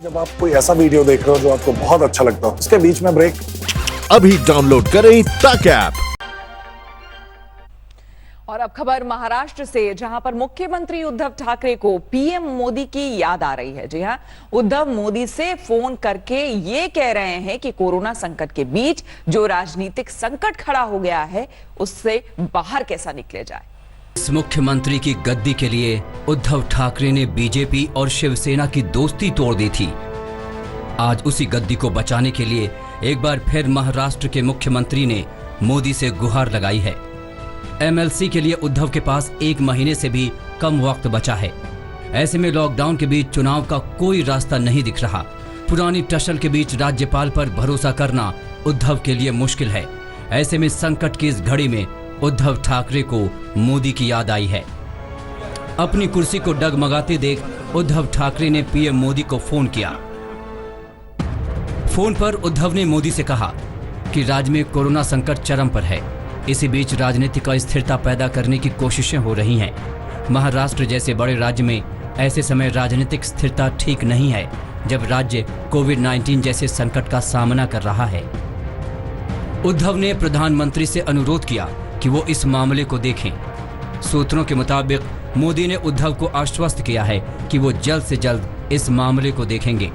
जब आप कोई ऐसा वीडियो देख रहे हो जो आपको बहुत अच्छा लगता हो, उसके बीच में ब्रेक अभी डाउनलोड करें तक ऐप। और अब खबर महाराष्ट्र से, जहां पर मुख्यमंत्री उद्धव ठाकरे को पीएम मोदी की याद आ रही है। जी हां, उद्धव मोदी से फोन करके ये कह रहे हैं कि कोरोना संकट के बीच जो राजनीतिक संकट खड़ा हो गया है, उससे बाहर कैसा निकले जाए। इस मुख्यमंत्री की गद्दी के लिए उद्धव ठाकरे ने बीजेपी और शिवसेना की दोस्ती तोड़ दी थी। आज उसी गद्दी को बचाने के लिए एक बार फिर महाराष्ट्र के मुख्यमंत्री ने मोदी से गुहार लगाई है। एमएलसी के लिए उद्धव के पास 1 महीने से भी कम वक्त बचा है। ऐसे में लॉकडाउन के बीच चुनाव का कोई रास्ता नहीं दिख रहा। पुरानी टसल के बीच राज्यपाल पर भरोसा करना उद्धव के लिए मुश्किल है। ऐसे में संकट की इस घड़ी में उद्धव ठाकरे को मोदी की याद आई है। अपनी कुर्सी को डगमगाते देख उद्धव ठाकरे ने पीएम मोदी को फोन किया। फोन पर उद्धव ने मोदी से कहा कि राज्य में कोरोना संकट चरम पर है। इसी बीच राजनीतिक अस्थिरता पैदा करने की कोशिशें हो रही हैं। महाराष्ट्र जैसे बड़े राज्य में ऐसे समय राजनीतिक स्थिरता ठीक नहीं है, जब राज्य कोविड-19 जैसे संकट का सामना कर रहा है। उद्धव ने प्रधानमंत्री से अनुरोध किया कि वो इस मामले को देखें। सूत्रों के मुताबिक मोदी ने उद्धव को आश्वस्त किया है कि वो जल्द से जल्द इस मामले को देखेंगे।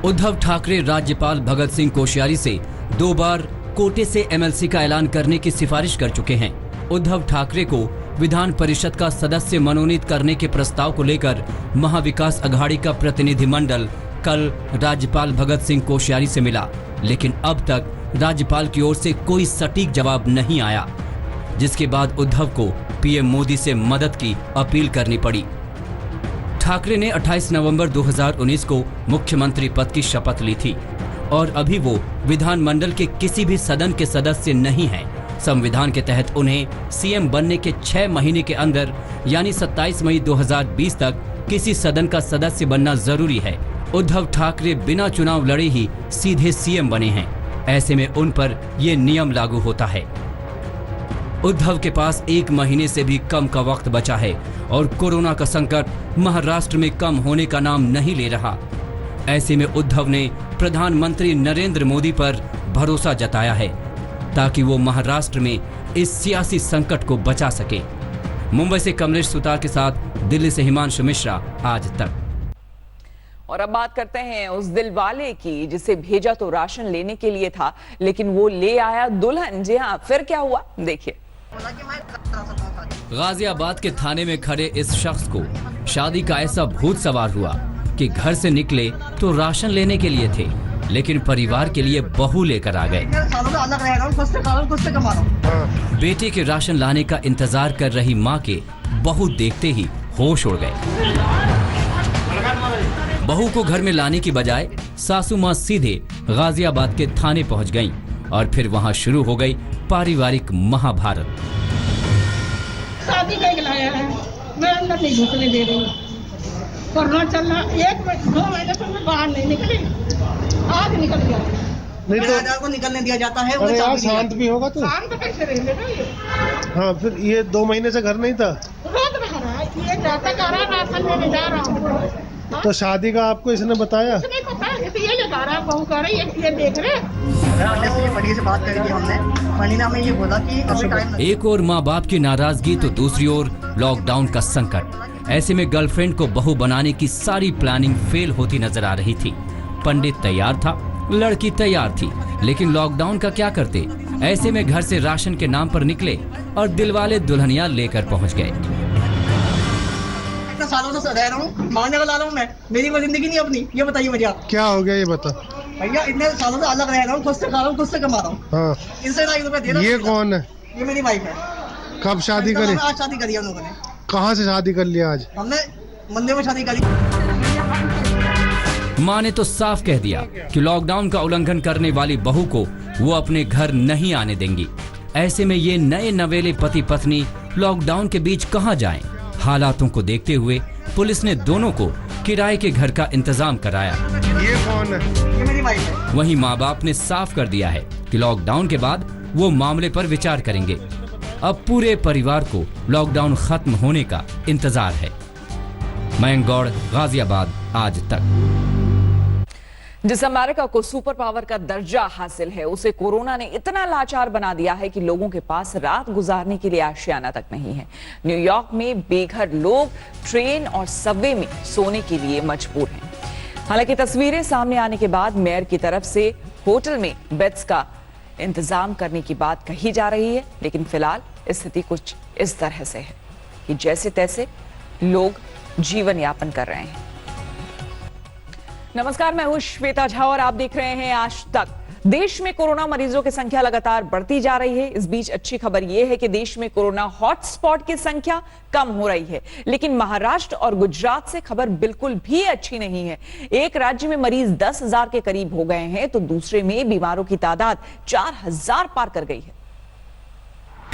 उद्धव ठाकरे राज्यपाल भगत सिंह कोश्यारी से 2 बार कोटे से एमएलसी का ऐलान करने की सिफारिश कर चुके हैं। उद्धव ठाकरे को विधान परिषद का सदस्य मनोनीत करने के प्रस्ताव को लेकर महाविकास अघाड़ी का प्रतिनिधिमंडल कल राज्यपाल भगत सिंह कोश्यारी से मिला, लेकिन अब तक राज्यपाल की ओर से कोई सटीक जवाब नहीं आया, जिसके बाद उद्धव को पीएम मोदी से मदद की अपील करनी पड़ी। ठाकरे ने 28 नवंबर 2019 को मुख्यमंत्री पद की शपथ ली थी और अभी वो विधानमंडल के किसी भी सदन के सदस्य नहीं हैं। संविधान के तहत उन्हें सीएम बनने के 6 महीने के अंदर यानी 27 मई 2020 तक किसी सदन का सदस्य बनना जरूरी है। उद्धव ठाकरे बिना चुनाव लड़े ही सीधे सीएम बने हैं। ऐसे में उन पर यह नियम लागू होता है। उद्धव के पास 1 महीने से भी कम का वक्त बचा है और कोरोना का संकट महाराष्ट्र में कम होने का नाम नहीं ले रहा। ऐसे में उद्धव ने प्रधानमंत्री नरेंद्र मोदी पर भरोसा जताया है ताकि वो महाराष्ट्र में इस सियासी संकट को बचा सके। मुंबई से कमलेश सुतार के साथ दिल्ली से हिमांशु मिश्रा, आज तक। और अब बात करते हैं उस दिलवाले की जिसे भेजा तो राशन लेने के लिए था, लेकिन वो ले आया दुल्हन। जी हाँ, फिर क्या हुआ देखिए। गाजियाबाद के थाने में खड़े इस शख्स को शादी का ऐसा भूत सवार हुआ कि घर से निकले तो राशन लेने के लिए थे, लेकिन परिवार के लिए बहू लेकर आ गए। बेटे के राशन लाने का इंतजार कर रही मां के बहू देखते ही होश उड़ गए। बहू को घर में लाने की बजाय सासू मां सीधे गाजियाबाद के थाने पहुंच गईं और फिर वहां शुरू हो गई पारिवारिक महाभारत। शादी का लाया है, मैं अंदर नहीं घुसने दे रही। कोरोना चल रहा, 1-2 महीने से मैं बाहर नहीं निकली, आज निकल गया। नहीं तो को निकलने दिया जाता है। अरे यार शांत भी होगा तो शांत कैसे रहेगा ये? हाँ, फिर ये 2 महीने से घर नहीं था। रोज रह रहा है, ये जाता जा रहा, राशन लेने जा रहा हूँ। तो शादी का आपको इसने बताया? नहीं पता, ये लगा रहा, बहू कर रही है, ये देख रहे। बड़ी से बात करी थी हमने, मनीना में ये बोला कि अभी टाइम। एक और माँ बाप की नाराजगी तो दूसरी ओर लॉकडाउन का संकट। ऐसे में गर्लफ्रेंड को बहू बनाने की सारी प्लानिंग फेल होती नजर आ रही थी। पंडित तैयार था, लड़की तैयार थी, लेकिन लॉकडाउन का क्या करते। ऐसे में घर से राशन के नाम पर निकले और दिलवाले दुल्हनिया लेकर पहुंच गए। इतने सालों से रह रहा हूँ, मांगने वाला हूँ मैं, मेरी कोई जिंदगी नहीं अपनी। ये बताइए मुझे आप क्या हो गया, ये बता भैया। इतने सालों से अलग रह रहा हूँ, खुद से खा रहा हूँ, खुद से कमा रहा हूँ। हाँ। इनसे 2 रुपए दे रहा हूँ। ये कौन है? ये मेरी वाइफ है। कब शादी करी? आज शादी करी हम लोगों ने। कहाँ से शादी कर लिया? आज हमने मंदिर में शादी करी। माँ ने तो साफ कह दिया कि लॉकडाउन का उल्लंघन करने वाली बहू को वो अपने घर नहीं आने देंगी। ऐसे में ये नए नवेले पति पत्नी लॉकडाउन के बीच कहाँ जाएं? हालातों को देखते हुए पुलिस ने दोनों को किराए के घर का इंतजाम कराया। ये कौन है? ये मेरी वाइफ है। वहीं माँ बाप ने साफ कर दिया है कि लॉकडाउन के बाद वो मामले पर विचार करेंगे। अब पूरे परिवार को लॉकडाउन खत्म होने का इंतजार है। मयंक गौड़, गाजियाबाद, आज तक। जिस अमेरिका को सुपर पावर का दर्जा हासिल है, उसे कोरोना ने इतना लाचार बना दिया है कि लोगों के पास रात गुजारने के लिए आशियाना तक नहीं है। न्यूयॉर्क में बेघर लोग ट्रेन और सबवे में सोने के लिए मजबूर हैं। हालांकि तस्वीरें सामने आने के बाद मेयर की तरफ से होटल में बेड्स का इंतजाम करने की बात कही जा रही है, लेकिन फिलहाल स्थिति कुछ इस तरह से है कि जैसे तैसे लोग जीवन यापन कर रहे हैं। नमस्कार, मैं हूं श्वेता झा और आप देख रहे हैं आज तक। देश में कोरोना मरीजों की संख्या लगातार बढ़ती जा रही है। इस बीच अच्छी खबर यह है कि देश में कोरोना हॉटस्पॉट की संख्या कम हो रही है, लेकिन महाराष्ट्र और गुजरात से खबर बिल्कुल भी अच्छी नहीं है। एक राज्य में मरीज 10,000 के करीब हो गए हैं, तो दूसरे में बीमारों की तादाद 4,000 पार कर गई है।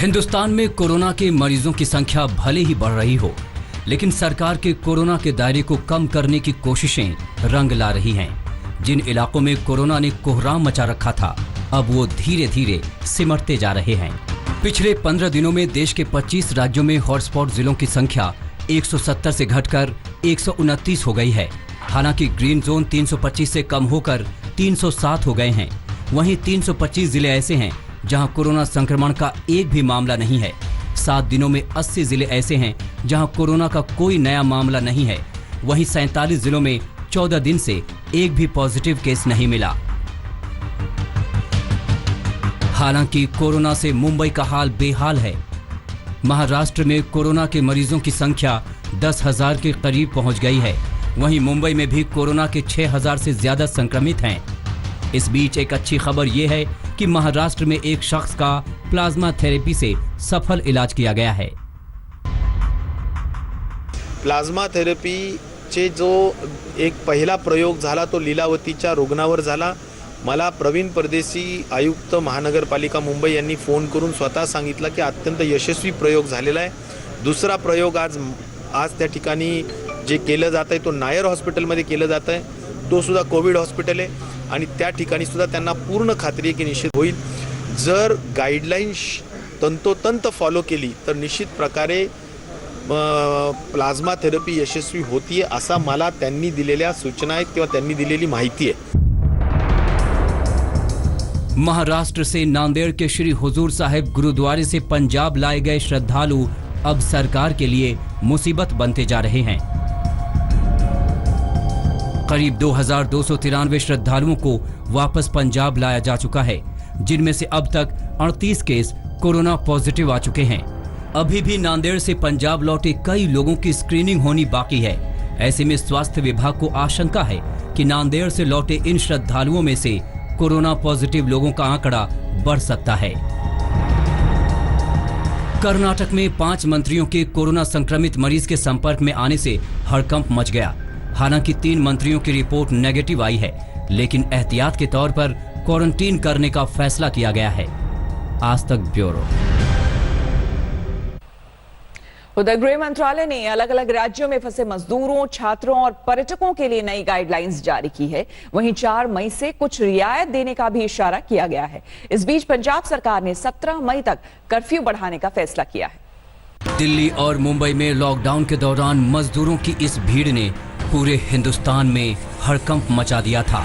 हिंदुस्तान में कोरोना के मरीजों की संख्या भले ही बढ़ रही हो, लेकिन सरकार के कोरोना के दायरे को कम करने की कोशिशें रंग ला रही हैं। जिन इलाकों में कोरोना ने कोहराम मचा रखा था, अब वो धीरे धीरे सिमटते जा रहे हैं। पिछले 15 दिनों में देश के 25 राज्यों में हॉटस्पॉट जिलों की संख्या 170 से घटकर 129 हो गई है। हालांकि ग्रीन जोन 325 से कम होकर 307 हो गए हैं। वहीं 325 जिले ऐसे हैं जहां कोरोना संक्रमण का एक भी मामला नहीं है। 7 दिनों में 80 जिले ऐसे हैं जहां कोरोना का कोई नया मामला नहीं है। वहीं 47 जिलों में 14 दिन से एक भी पॉजिटिव केस नहीं मिला। हालांकि कोरोना से मुंबई का हाल बेहाल है। महाराष्ट्र में कोरोना के मरीजों की संख्या 10,000 के करीब पहुंच गई है। वहीं मुंबई में भी कोरोना के 6,000 से ज्यादा संक्रमित हैं। इस बीच एक अच्छी खबर यह है कि महाराष्ट्र में एक शख्स का प्लाज्मा थेरेपी से सफल इलाज किया गया है। प्लाझ्मा थेरपीचे जो एक पहिला प्रयोग झाला तो लीलावतीच्या रुग्णावर झाला। मला प्रवीण परदेशी आयुक्त महानगरपालिका मुंबई यांनी फोन करून स्वतः सांगितलं की अत्यंत यशस्वी प्रयोग झालेला आहे। दुसरा प्रयोग आज त्या ठिकाणी जे केलं जात आहे तो नायर हॉस्पिटलमध्ये केलं जात आहे। तो सुद्धा कोविड हॉस्पिटल आहे आणि त्या ठिकाणी सुद्धा त्यांना पूर्ण खात्री आहे की निश्चित होईल। जर गाईडलाईन्स तंतोतंत फॉलो केली तर निश्चित प्रकारे प्लाझ्मा थेरपी यशस्वी होतीये असा मला त्यांनी दिलेल्या सूचना आहेत किंवा त्यांनी दिलेली माहिती आहे। महाराष्ट्र से नांदेड़ के श्री हुजूर साहिब गुरुद्वारे से पंजाब लाए गए श्रद्धालु अब सरकार के लिए मुसीबत बनते जा रहे हैं। करीब 2,293 श्रद्धालुओं को वापस पंजाब लाया जा चुका है, जिनमें से अब तक 38 केस कोरोना पॉजिटिव आ चुके हैं। अभी भी नांदेड़ से पंजाब लौटे कई लोगों की स्क्रीनिंग होनी बाकी है। ऐसे में स्वास्थ्य विभाग को आशंका है कि नांदेड़ से लौटे इन श्रद्धालुओं में से कोरोना पॉजिटिव लोगों का आंकड़ा बढ़ सकता है। कर्नाटक में 5 मंत्रियों के कोरोना संक्रमित मरीज के संपर्क में आने से हड़कंप मच गया। हालांकि 3 मंत्रियों की रिपोर्ट नेगेटिव आई है, लेकिन एहतियात के तौर पर क्वारंटीन करने का फैसला किया गया है। आज तक ब्यूरो। उधर गृह मंत्रालय ने अलग अलग राज्यों में फंसे मजदूरों, छात्रों और पर्यटकों के लिए नई गाइडलाइंस जारी की है। वहीं 4 मई से कुछ रियायत देने का भी इशारा किया गया है। इस बीच पंजाब सरकार ने 17 मई तक कर्फ्यू बढ़ाने का फैसला किया है। दिल्ली और मुंबई में लॉकडाउन के दौरान मजदूरों की इस भीड़ ने पूरे हिंदुस्तान में हड़कंप मचा दिया था।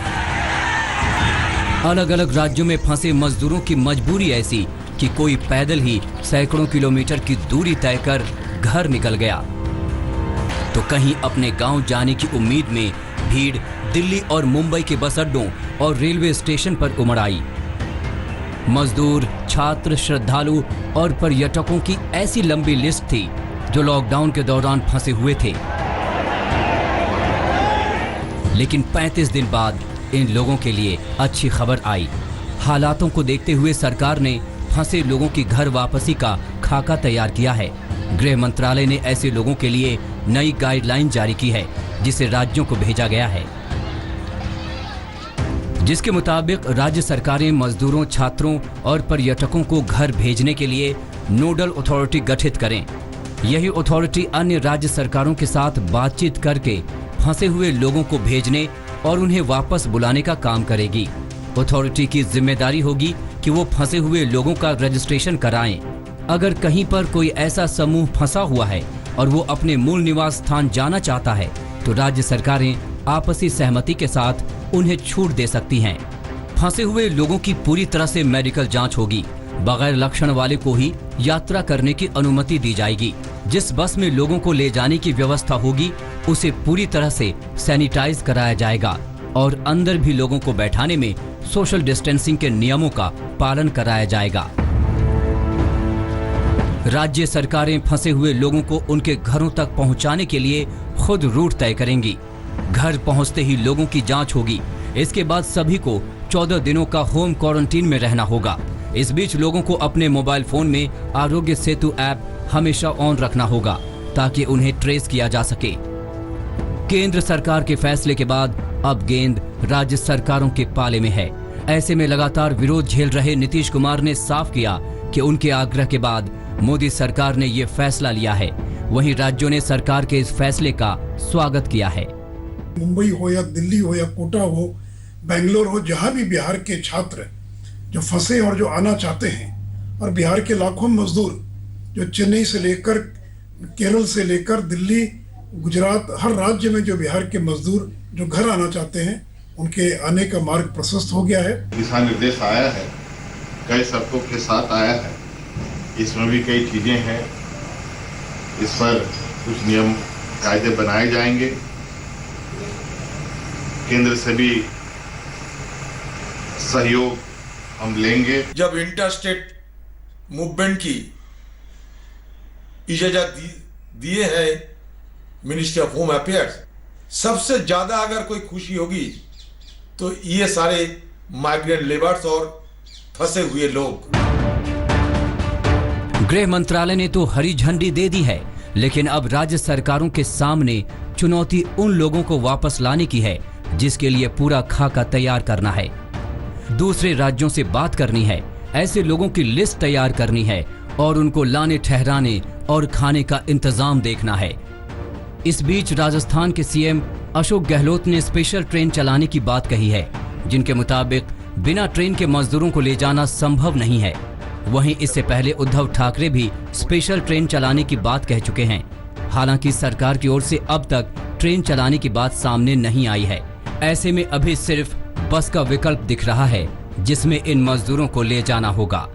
अलग अलग राज्यों में फंसे मजदूरों की मजबूरी ऐसी कि कोई पैदल ही सैकड़ों किलोमीटर की दूरी तय कर घर निकल गया, तो कहीं अपने गांव जाने की उम्मीद में भीड़ दिल्ली और मुंबई के बस अड्डों और रेलवे स्टेशन पर उमड़ आई। मजदूर, छात्र, श्रद्धालु और पर्यटकों की ऐसी लंबी लिस्ट थी जो लॉकडाउन के दौरान फंसे हुए थे। लेकिन 35 दिन बाद इन लोगों के लिए अच्छी खबर आई। हालातों को देखते हुए सरकार ने फंसे लोगों की घर वापसी का खाका तैयार किया है। गृह मंत्रालय ने ऐसे लोगों के लिए नई गाइडलाइन जारी की है, जिसे राज्यों को भेजा गया है, जिसके मुताबिक राज्य सरकारें मजदूरों, छात्रों और पर्यटकों को घर भेजने के लिए नोडल अथॉरिटी गठित करें। यही अथॉरिटी अन्य राज्य सरकारों के साथ बातचीत करके फंसे हुए लोगों को भेजने और उन्हें वापस बुलाने का काम करेगी। अथॉरिटी की जिम्मेदारी होगी कि वो फंसे हुए लोगों का रजिस्ट्रेशन कराएं। अगर कहीं पर कोई ऐसा समूह फंसा हुआ है और वो अपने मूल निवास स्थान जाना चाहता है, तो राज्य सरकारें आपसी सहमति के साथ उन्हें छूट दे सकती हैं। फंसे हुए लोगों की पूरी तरह से मेडिकल जांच होगी। बगैर लक्षण वाले को ही यात्रा करने की अनुमति दी जाएगी। जिस बस में लोगों को ले जाने की व्यवस्था होगी उसे पूरी तरह से सैनिटाइज कराया जाएगा और अंदर भी लोगों को बैठाने में सोशल डिस्टेंसिंग के नियमों का पालन कराया जाएगा। राज्य सरकारें फंसे हुए लोगों को उनके घरों तक पहुंचाने के लिए खुद रूट तय करेंगी। घर पहुंचते ही लोगों की जांच होगी। इसके बाद सभी को 14 दिनों का होम क्वारंटीन में रहना होगा। इस बीच लोगों को अपने मोबाइल फोन में आरोग्य सेतु ऐप हमेशा ऑन रखना होगा ताकि उन्हें ट्रेस किया जा सके। केंद्र सरकार के फैसले के बाद अब गेंद राज्य सरकारों के पाले में है। ऐसे में लगातार विरोध झेल रहे नीतीश कुमार ने साफ किया कि उनके आग्रह के बाद मोदी सरकार ने ये फैसला लिया है। वहीं राज्यों ने सरकार के इस फैसले का स्वागत किया है। मुंबई हो या दिल्ली हो या कोटा हो, बेंगलोर हो, जहां भी बिहार के छात्र जो फंसे और जो आना चाहते हैं, और बिहार के लाखों मजदूर जो चेन्नई से लेकर केरल से लेकर दिल्ली, गुजरात, हर राज्य में जो बिहार के मजदूर जो घर आना चाहते हैं, उनके आने का मार्ग प्रशस्त हो गया है। दिशा निर्देश आया है, कई शर्तों के साथ आया है। इसमें भी कई चीजें हैं। इस पर कुछ नियम कायदे बनाए जाएंगे। केंद्र से भी सहयोग हम लेंगे। जब इंटर स्टेट मूवमेंट की इजाजत दिए है मिनिस्ट्री ऑफ होम अफेयर्स, सबसे ज्यादा अगर कोई खुशी होगी तो ये सारे माइग्रेंट लेबर्स और फंसे हुए लोग। गृह मंत्रालय ने तो हरी झंडी दे दी है, लेकिन अब राज्य सरकारों के सामने चुनौती उन लोगों को वापस लाने की है जिसके लिए पूरा खाका तैयार करना है। दूसरे राज्यों से बात करनी है, ऐसे लोगों की लिस्ट तैयार करनी है और उनको लाने ठहराने और खाने का इंतजाम देखना है। इस बीच राजस्थान के सीएम अशोक गहलोत ने स्पेशल ट्रेन चलाने की बात कही है, जिनके मुताबिक बिना ट्रेन के मजदूरों को ले जाना संभव नहीं है। वहीं इससे पहले उद्धव ठाकरे भी स्पेशल ट्रेन चलाने की बात कह चुके हैं। हालांकि सरकार की ओर से अब तक ट्रेन चलाने की बात सामने नहीं आई है। ऐसे में अभी सिर्फ बस का विकल्प दिख रहा है जिसमें इन मजदूरों को ले जाना होगा।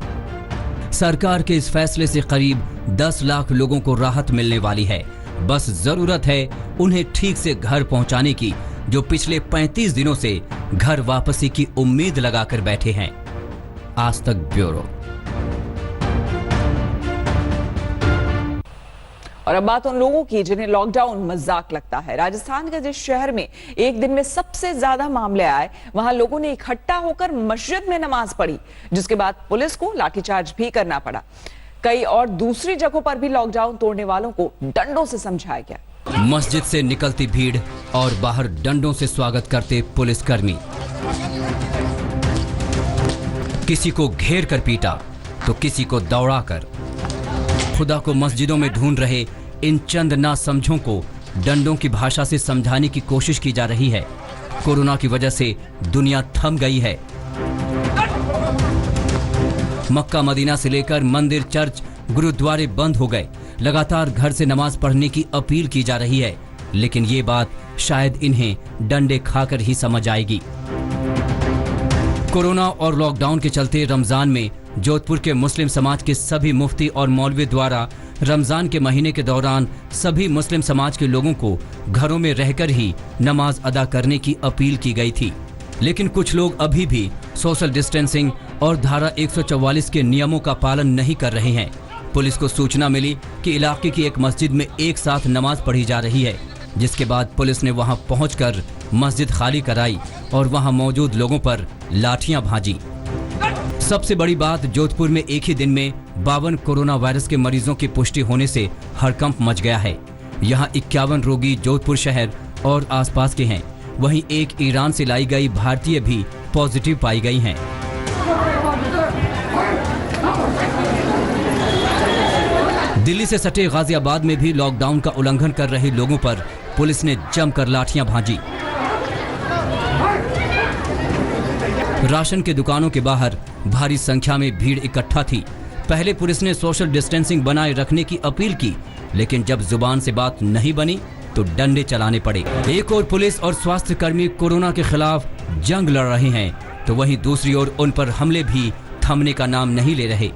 सरकार के इस फैसले से करीब 10 लाख लोगों को राहत मिलने वाली है। बस जरूरत है उन्हें ठीक से घर पहुंचाने की, जो पिछले 35 दिनों से घर वापसी की उम्मीद लगाकर बैठे हैं। आज तक ब्यूरो। और अब बात उन लोगों की जिन्हें लॉकडाउन मजाक लगता है। राजस्थान के जिस शहर में एक दिन में सबसे ज्यादा मामले आए, वहां लोगों ने इकट्ठा होकर मस्जिद में नमाज पढ़ी, जिसके बाद पुलिस को लाठीचार्ज भी करना पड़ा। कई और दूसरी जगहों पर भी लॉकडाउन तोड़ने वालों को डंडों से समझाया गया। मस्जिद से निकलती भीड़ और बाहर डंडों से स्वागत करते पुलिसकर्मी। किसी को घेर कर पीटा तो किसी को दौड़ाकर। खुदा को मस्जिदों में ढूंढ रहे इन चंद नासमझों को डंडों की भाषा से समझाने की कोशिश की जा रही है। कोरोना की वजह से दुनिया थम गई है। मक्का मदीना से लेकर मंदिर, चर्च, गुरुद्वारे बंद हो गए। लगातार घर से नमाज पढ़ने की अपील की जा रही है, लेकिन ये बात शायद इन्हें डंडे खाकर ही समझ आएगी। कोरोना और लॉकडाउन के चलते रमजान में जोधपुर के मुस्लिम समाज के सभी मुफ्ती और मौलवी द्वारा रमजान के महीने के दौरान सभी मुस्लिम समाज के लोगों को घरों में रहकर ही नमाज अदा करने की अपील की गई थी। लेकिन कुछ लोग अभी भी सोशल डिस्टेंसिंग और धारा 144 के नियमों का पालन नहीं कर रहे हैं। पुलिस को सूचना मिली कि इलाके की एक मस्जिद में एक साथ नमाज पढ़ी जा रही है, जिसके बाद पुलिस ने वहां पहुंचकर मस्जिद खाली कराई और वहां मौजूद लोगों पर लाठियां भांजी। सबसे बड़ी बात, जोधपुर में एक ही दिन में 52 कोरोना वायरस के मरीजों की पुष्टि होने से हड़कंप मच गया है। यहाँ 51 रोगी जोधपुर शहर और आसपास के हैं। वहीं एक ईरान से लाई गई भारतीय भी पॉजिटिव पाई गई हैं। दिल्ली से सटे गाजियाबाद में भी लॉकडाउन का उल्लंघन कर रहे लोगों पर पुलिस ने जमकर लाठियां भांजी। राशन के दुकानों के बाहर भारी संख्या में भीड़ इकट्ठा थी। पहले पुलिस ने सोशल डिस्टेंसिंग बनाए रखने की अपील की, लेकिन जब जुबान से बात नहीं बनी तो डंडे चलाने पड़े। एक ओर पुलिस और स्वास्थ्य कर्मी कोरोना के खिलाफ जंग लड़ रहे हैं तो वहीं दूसरी ओर उन पर हमले भी थमने का नाम नहीं ले रहे।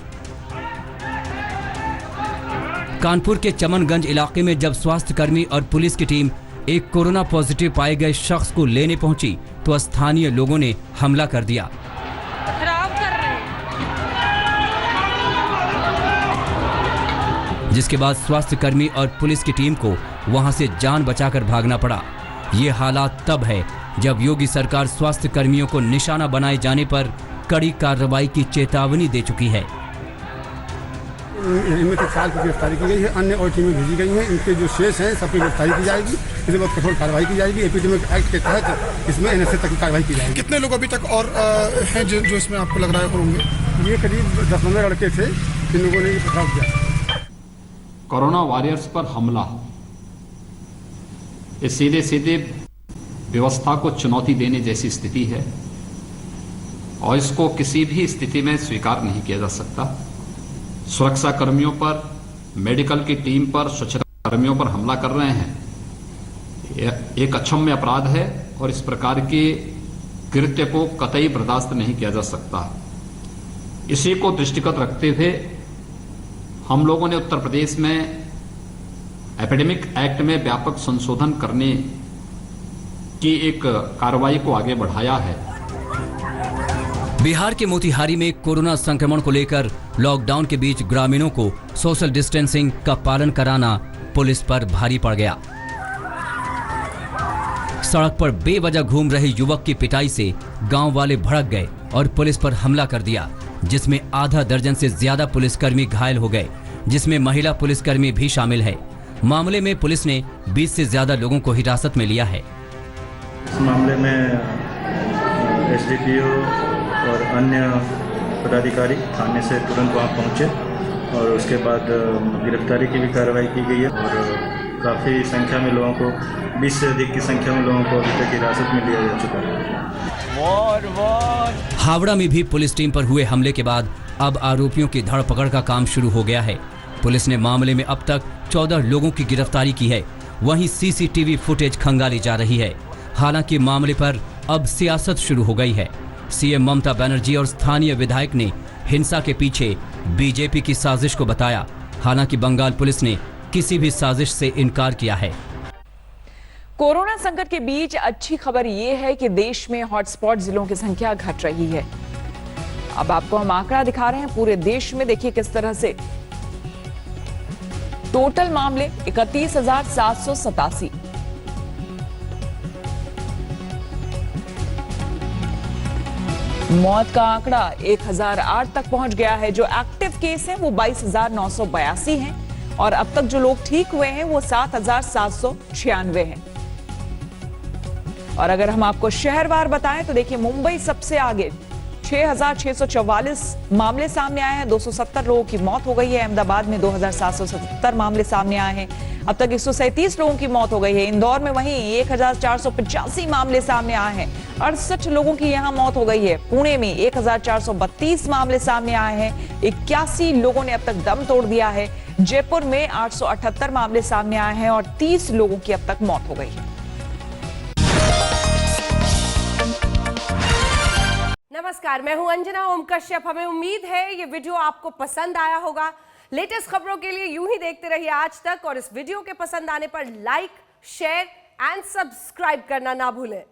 कानपुर के चमनगंज इलाके में जब स्वास्थ्य कर्मी और पुलिस की टीम एक कोरोना पॉजिटिव पाए गए शख्स को लेने पहुंची तो स्थानीय लोगों ने हमला कर दिया। जिसके बाद स्वास्थ्य कर्मी और पुलिस की टीम को वहां से जान बचाकर भागना पड़ा। ये हालात तब है जब योगी सरकार स्वास्थ्य कर्मियों को निशाना बनाए जाने पर कड़ी कार्रवाई की चेतावनी दे चुकी है। इनमें से 4 की गिरफ्तारी की गई है, अन्य और टीमें भेजी गई हैं। इनके जो शेष हैं सबकी गिरफ्तारी की जाएगी, इसके बाद कठोर कार्रवाई की जाएगी। एपिडेमिक एक्ट के तहत इसमें NSA तक की कार्रवाई की जाएगी। कितने लोग अभी तक और हैं जो इसमें आपको लग रहा है होंगे? ये करीब 10-15 लड़के थे जिन लोगों ने ये पथराव किया। कोरोना वॉरियर्स पर हमला ये सीधे सीधे व्यवस्था को चुनौती देने जैसी स्थिति है और इसको किसी भी स्थिति में स्वीकार नहीं किया जा सकता। सुरक्षा कर्मियों पर, मेडिकल की टीम पर, स्वच्छता कर्मियों पर हमला कर रहे हैं, एक अक्षम्य अपराध है और इस प्रकार के कृत्य को कतई बर्दाश्त नहीं किया जा सकता। इसी को दृष्टिगत रखते हुए हम लोगों ने उत्तर प्रदेश में एपिडेमिक एक्ट में व्यापक संशोधन करने की एक कार्रवाई को आगे बढ़ाया है। बिहार के मोतिहारी में कोरोना संक्रमण को लेकर लॉकडाउन के बीच ग्रामीणों को सोशल डिस्टेंसिंग का पालन कराना पुलिस पर भारी पड़ गया। सड़क पर बेवजह घूम रहे युवक की पिटाई से गांव वाले भड़क गए और पुलिस पर हमला कर दिया, जिसमें आधा दर्जन से ज्यादा पुलिसकर्मी घायल हो गए, जिसमें महिला पुलिसकर्मी भी शामिल है। मामले में पुलिस ने 20 से ज्यादा लोगों को हिरासत में लिया है। इस मामले में SDPO और अन्य पदाधिकारी थाने से तुरंत वहां पहुंचे और उसके बाद गिरफ्तारी की भी कार्रवाई की गई है और काफ़ी संख्या में लोगों को 20 से अधिक की संख्या में लोगों को अभी तक हिरासत में लिया जा चुका है। हावड़ा में भी पुलिस टीम पर हुए हमले के बाद अब आरोपियों की धरपकड़ का काम शुरू हो गया है। पुलिस ने मामले में अब तक 14 लोगों की गिरफ्तारी की है। वहीं CCTV फुटेज खंगाली जा रही है। हालांकि मामले पर अब सियासत शुरू हो गई है। CM ममता बनर्जी और स्थानीय विधायक ने हिंसा के पीछे BJP की साजिश को बताया। हालांकि बंगाल पुलिस ने किसी भी साजिश से इनकार किया है। कोरोना संकट के बीच अच्छी खबर यह है कि देश में हॉटस्पॉट जिलों की संख्या घट रही है। अब आपको हम आंकड़ा दिखा रहे हैं पूरे देश में। देखिए किस तरह से टोटल मामले 31,787, मौत का आंकड़ा 1008 तक पहुंच गया है। जो एक्टिव केस हैं वो 22,982 हैं और अब तक जो लोग ठीक हुए हैं वो 7,796 हैं। और अगर हम आपको शहरवार बताएं तो देखिए मुंबई सबसे आगे, 6,644 मामले सामने आए हैं, 270 लोगों की मौत हो गई है। अहमदाबाद में 2,777 मामले सामने आए हैं, अब तक 137 लोगों की मौत हो गई है। इंदौर में वहीं 1,485 मामले सामने आए हैं, 68 लोगों की यहां मौत हो गई है। पुणे में 1,432 मामले सामने आए हैं, 81 लोगों ने अब तक दम तोड़ दिया है। जयपुर में 878 मामले सामने आए हैं और 30 लोगों की अब तक मौत हो गई है। नमस्कार, मैं हूं अंजना ओम कश्यप। हमें उम्मीद है ये वीडियो आपको पसंद आया होगा। लेटेस्ट खबरों के लिए यूं ही देखते रहिए आज तक और इस वीडियो के पसंद आने पर लाइक, शेयर एंड सब्सक्राइब करना ना भूलें।